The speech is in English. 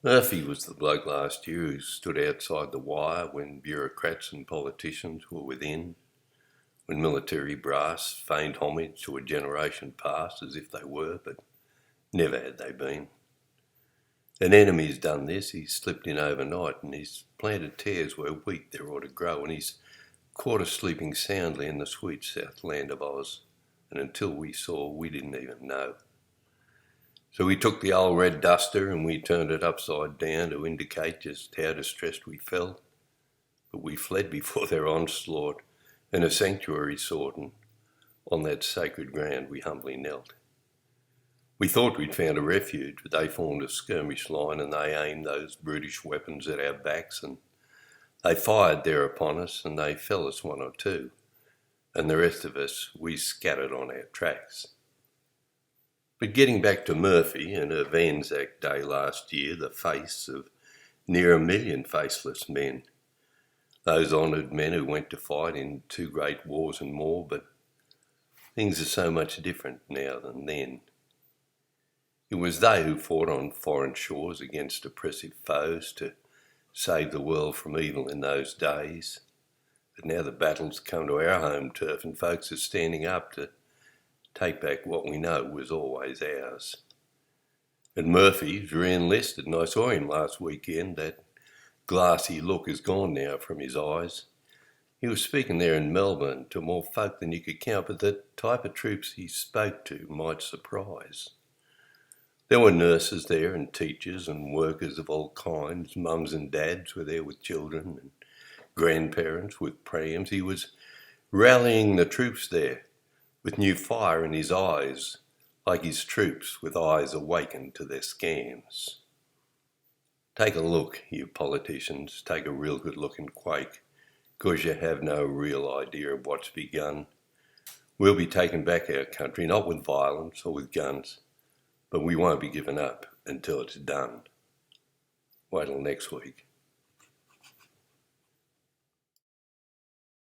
Murphy was the bloke last year who stood outside the wire when bureaucrats and politicians were within, when military brass feigned homage to a generation past as if they were, but never had they been. An enemy's done this, he's slipped in overnight and he's planted tares where wheat there ought to grow, and he's caught us sleeping soundly in the sweet south land of Oz, and until we saw, we didn't even know. So we took the old red duster and we turned it upside down to indicate just how distressed we felt. But we fled before their onslaught, and a sanctuary sought, and on that sacred ground we humbly knelt. We thought we'd found a refuge, but they formed a skirmish line and they aimed those brutish weapons at our backs, and they fired there upon us, and they fell us one or two, and the rest of us we scattered on our tracks. But getting back to Murphy and of ANZAC Day last year, the face of near 1 million faceless men, those honoured men who went to fight in 2 great wars and more, but things are so much different now than then. It was they who fought on foreign shores against oppressive foes to save the world from evil in those days. But now the battle's come to our home turf and folks are standing up to take back what we know was always ours. And Murphy's re-enlisted, and I saw him last weekend. That glassy look is gone now from his eyes. He was speaking there in Melbourne to more folk than you could count, but the type of troops he spoke to might surprise. There were nurses there and teachers and workers of all kinds. Mums and dads were there with children and grandparents with prams. He was rallying the troops there with new fire in his eyes, like his troops with eyes awakened to their scams. Take a look, you politicians, take a real good look and quake, 'cause you have no real idea of what's begun. We'll be taking back our country, not with violence or with guns, but we won't be given up until it's done. Wait till next week.